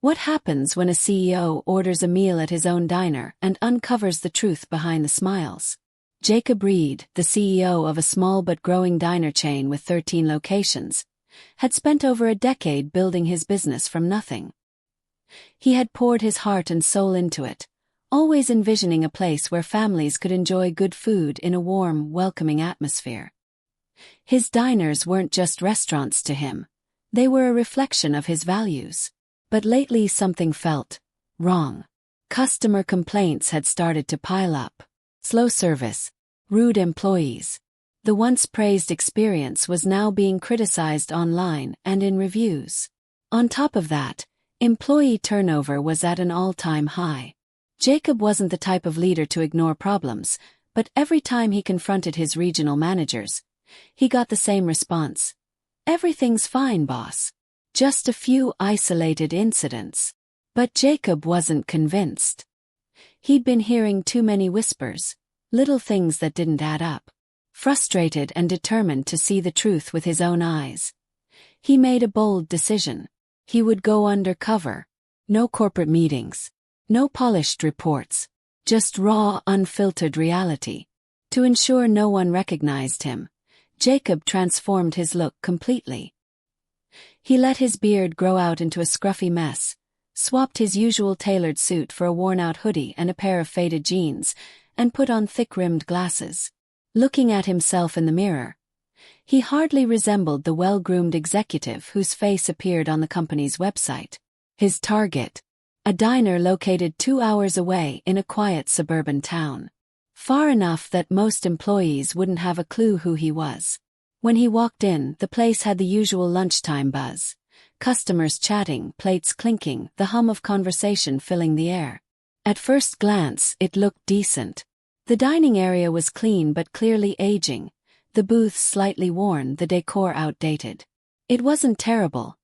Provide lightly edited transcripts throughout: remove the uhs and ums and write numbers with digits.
What happens when a CEO orders a meal at his own diner and uncovers the truth behind the smiles? Jacob Reed, the CEO of a small but growing diner chain with 13 locations, had spent over a decade building his business from nothing. He had poured his heart and soul into it, always envisioning a place where families could enjoy good food in a warm, welcoming atmosphere. His diners weren't just restaurants to him, they were a reflection of his values. But lately something felt wrong. Customer complaints had started to pile up. Slow service, rude employees. The once praised experience was now being criticized online and in reviews. On top of that, employee turnover was at an all-time high. Jacob wasn't the type of leader to ignore problems, but every time he confronted his regional managers, he got the same response. "Everything's fine, boss. Just a few isolated incidents." But Jacob wasn't convinced. He'd been hearing too many whispers, little things that didn't add up. Frustrated and determined to see the truth with his own eyes, he made a bold decision. He would go undercover. No corporate meetings, no polished reports, just raw, unfiltered reality. To ensure no one recognized him, Jacob transformed his look completely. He let his beard grow out into a scruffy mess, swapped his usual tailored suit for a worn-out hoodie and a pair of faded jeans, and put on thick-rimmed glasses. Looking at himself in the mirror, he hardly resembled the well-groomed executive whose face appeared on the company's website. His target: a diner located 2 hours away in a quiet suburban town. Far enough that most employees wouldn't have a clue who he was. When he walked in, the place had the usual lunchtime buzz. Customers chatting, plates clinking, the hum of conversation filling the air. At first glance, it looked decent. The dining area was clean but clearly aging, the booths slightly worn, the decor outdated. It wasn't terrible,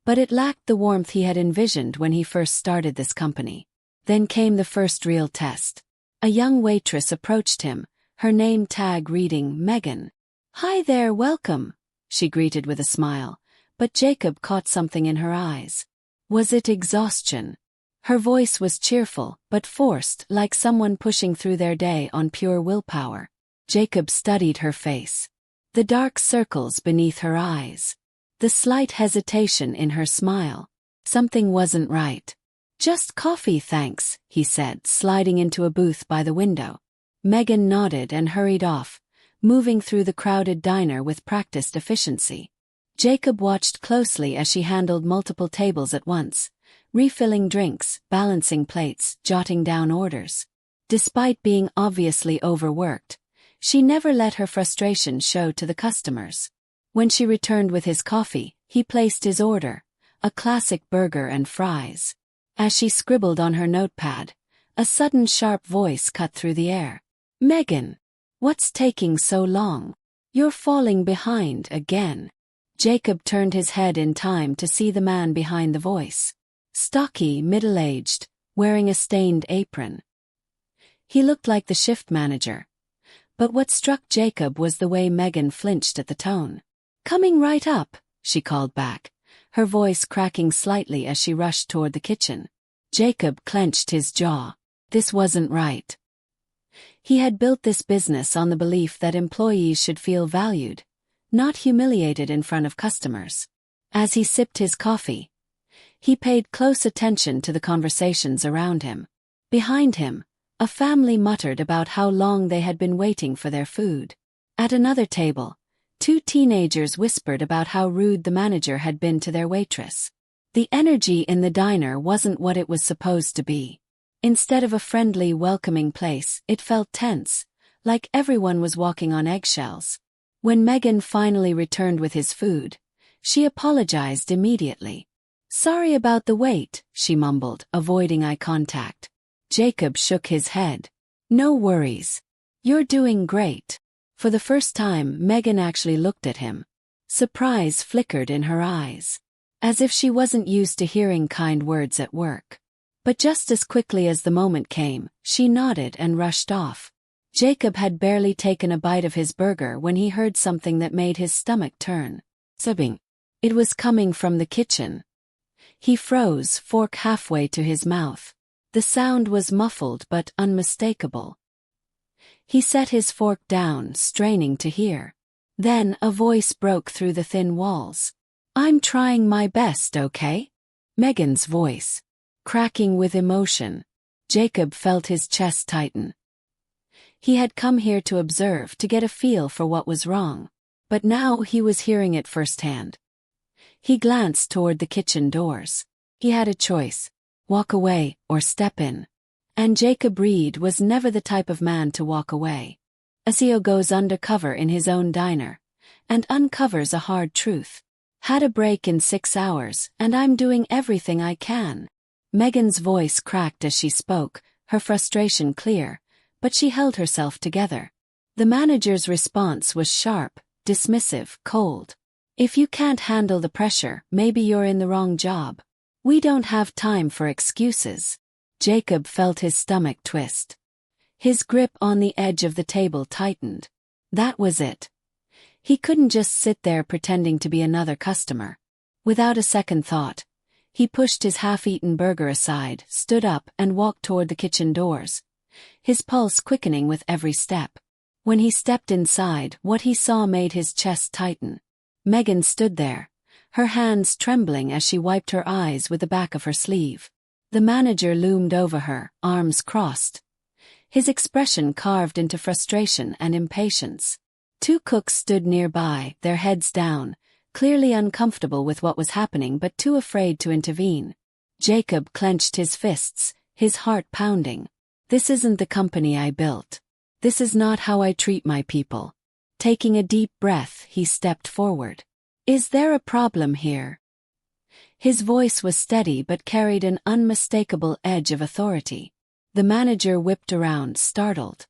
but it lacked the warmth he had envisioned when he first started this company. Then came the first real test. A young waitress approached him, her name tag reading Megan. "Hi there, welcome," she greeted with a smile, but Jacob caught something in her eyes. Was it exhaustion? Her voice was cheerful, but forced, like someone pushing through their day on pure willpower. Jacob studied her face. The dark circles beneath her eyes. The slight hesitation in her smile. Something wasn't right. "Just coffee, thanks," he said, sliding into a booth by the window. Megan nodded and hurried off, moving through the crowded diner with practiced efficiency. Jacob watched closely as she handled multiple tables at once, refilling drinks, balancing plates, jotting down orders. Despite being obviously overworked, she never let her frustration show to the customers. When she returned with his coffee, he placed his order, a classic burger and fries. As she scribbled on her notepad, a sudden sharp voice cut through the air. "Megan! What's taking so long? You're falling behind again." Jacob turned his head in time to see the man behind the voice. Stocky, middle-aged, wearing a stained apron. He looked like the shift manager. But what struck Jacob was the way Megan flinched at the tone. "Coming right up," she called back, her voice cracking slightly as she rushed toward the kitchen. Jacob clenched his jaw. This wasn't right. He had built this business on the belief that employees should feel valued, not humiliated in front of customers. As he sipped his coffee, he paid close attention to the conversations around him. Behind him, a family muttered about how long they had been waiting for their food. At another table, 2 teenagers whispered about how rude the manager had been to their waitress. The energy in the diner wasn't what it was supposed to be. Instead of a friendly, welcoming place, it felt tense, like everyone was walking on eggshells. When Megan finally returned with his food, she apologized immediately. "Sorry about the wait," she mumbled, avoiding eye contact. Jacob shook his head. "No worries. You're doing great." For the first time, Megan actually looked at him. Surprise flickered in her eyes, as if she wasn't used to hearing kind words at work. But just as quickly as the moment came, she nodded and rushed off. Jacob had barely taken a bite of his burger when he heard something that made his stomach turn. Sobbing. It was coming from the kitchen. He froze, fork halfway to his mouth. The sound was muffled but unmistakable. He set his fork down, straining to hear. Then a voice broke through the thin walls. "I'm trying my best, okay?" Megan's voice. Cracking with emotion. Jacob felt his chest tighten. He had come here to observe, to get a feel for what was wrong. But now he was hearing it firsthand. He glanced toward the kitchen doors. He had a choice: walk away or step in. And Jacob Reed was never the type of man to walk away. A CEO goes undercover in his own diner and uncovers a hard truth. Had a break in 6 hours, and I'm doing everything I can. Megan's voice cracked as she spoke, her frustration clear, but she held herself together. The manager's response was sharp, dismissive, cold. "If you can't handle the pressure, maybe you're in the wrong job. We don't have time for excuses." Jacob felt his stomach twist. His grip on the edge of the table tightened. That was it. He couldn't just sit there pretending to be another customer. Without a second thought, he pushed his half-eaten burger aside, stood up, and walked toward the kitchen doors, his pulse quickening with every step. When he stepped inside, what he saw made his chest tighten. Megan stood there, her hands trembling as she wiped her eyes with the back of her sleeve. The manager loomed over her, arms crossed, his expression carved into frustration and impatience. 2 cooks stood nearby, their heads down, clearly uncomfortable with what was happening but too afraid to intervene. Jacob clenched his fists, his heart pounding. "This isn't the company I built. This is not how I treat my people." Taking a deep breath, he stepped forward. "Is there a problem here?" His voice was steady but carried an unmistakable edge of authority. The manager whipped around, startled.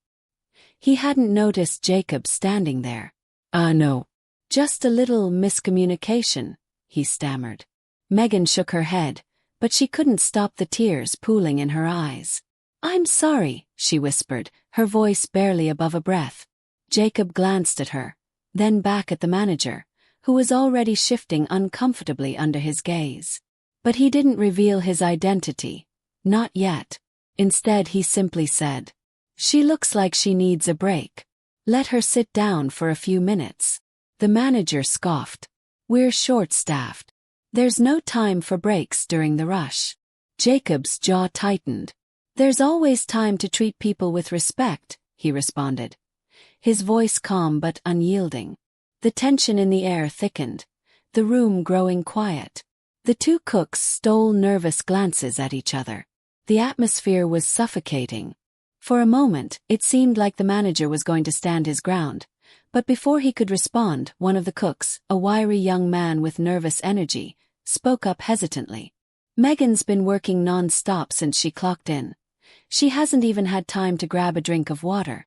He hadn't noticed Jacob standing there. No. Just a little miscommunication," he stammered. Megan shook her head, but she couldn't stop the tears pooling in her eyes. "I'm sorry," she whispered, her voice barely above a breath. Jacob glanced at her, then back at the manager, who was already shifting uncomfortably under his gaze. But he didn't reveal his identity. Not yet. Instead, he simply said, "She looks like she needs a break. Let her sit down for a few minutes." The manager scoffed. "We're short-staffed. There's no time for breaks during the rush." Jacob's jaw tightened. "There's always time to treat people with respect," he responded, his voice calm but unyielding. The tension in the air thickened, the room growing quiet. The 2 cooks stole nervous glances at each other. The atmosphere was suffocating. For a moment, it seemed like the manager was going to stand his ground, but before he could respond, one of the cooks, a wiry young man with nervous energy, spoke up hesitantly. "Megan's been working non-stop since she clocked in. She hasn't even had time to grab a drink of water."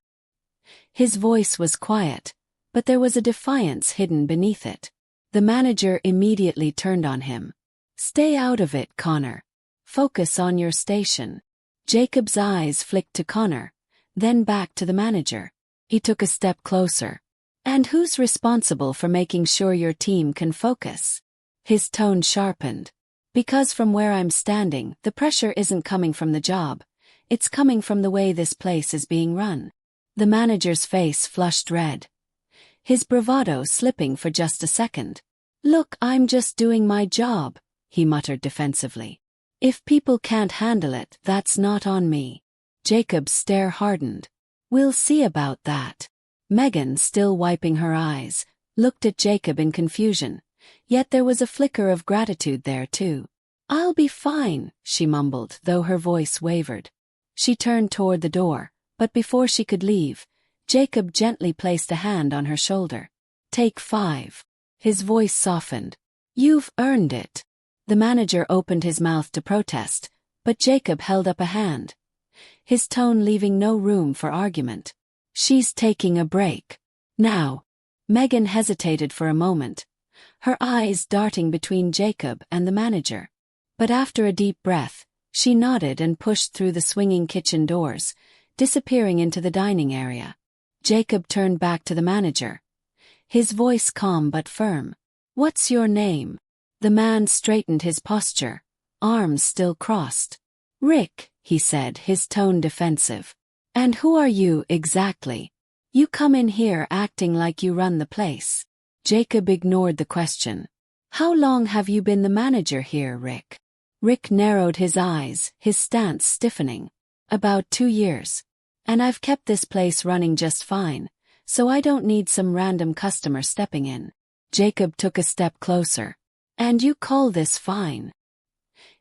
His voice was quiet, but there was a defiance hidden beneath it. The manager immediately turned on him. "Stay out of it, Connor. Focus on your station." Jacob's eyes flicked to Connor, then back to the manager. He took a step closer. "And who's responsible for making sure your team can focus?" His tone sharpened. "Because from where I'm standing, the pressure isn't coming from the job. It's coming from the way this place is being run." The manager's face flushed red, his bravado slipping for just a second. "Look, I'm just doing my job," he muttered defensively. "If people can't handle it, that's not on me." Jacob's stare hardened. "We'll see about that." Megan, still wiping her eyes, looked at Jacob in confusion, yet there was a flicker of gratitude there too. "I'll be fine," she mumbled, though her voice wavered. She turned toward the door, but before she could leave, Jacob gently placed a hand on her shoulder. "Take 5. His voice softened. "You've earned it." The manager opened his mouth to protest, but Jacob held up a hand, his tone leaving no room for argument. "She's taking a break. Now." Megan hesitated for a moment, her eyes darting between Jacob and the manager. But after a deep breath, she nodded and pushed through the swinging kitchen doors, disappearing into the dining area. Jacob turned back to the manager, his voice calm but firm. "What's your name?" The man straightened his posture, arms still crossed. "Rick," he said, his tone defensive. "And who are you, exactly? You come in here acting like you run the place." Jacob ignored the question. "How long have you been the manager here, Rick?" Rick narrowed his eyes, his stance stiffening. "About 2 years. And I've kept this place running just fine, so I don't need some random customer stepping in." Jacob took a step closer. "And you call this fine?"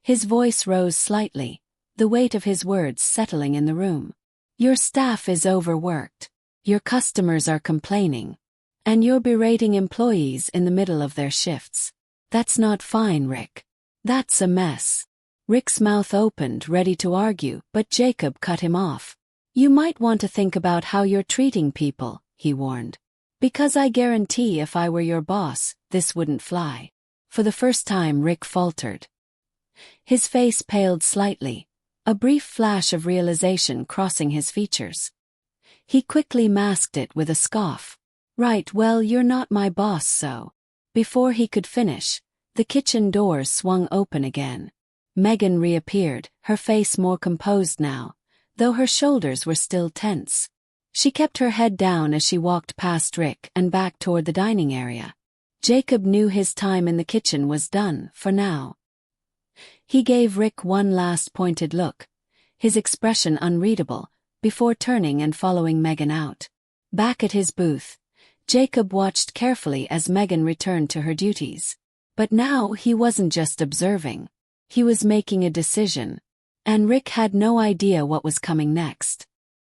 His voice rose slightly, the weight of his words settling in the room. "Your staff is overworked. Your customers are complaining. And you're berating employees in the middle of their shifts. That's not fine, Rick. That's a mess." Rick's mouth opened, ready to argue, but Jacob cut him off. "You might want to think about how you're treating people," he warned. "Because I guarantee if I were your boss, this wouldn't fly." For the first time, Rick faltered. His face paled slightly, a brief flash of realization crossing his features. He quickly masked it with a scoff. "Right, well, you're not my boss, so." Before he could finish, the kitchen doors swung open again. Megan reappeared, her face more composed now, though her shoulders were still tense. She kept her head down as she walked past Rick and back toward the dining area. Jacob knew his time in the kitchen was done, for now. He gave Rick one last pointed look, his expression unreadable, before turning and following Megan out. Back at his booth, Jacob watched carefully as Megan returned to her duties. But now he wasn't just observing. He was making a decision. And Rick had no idea what was coming next.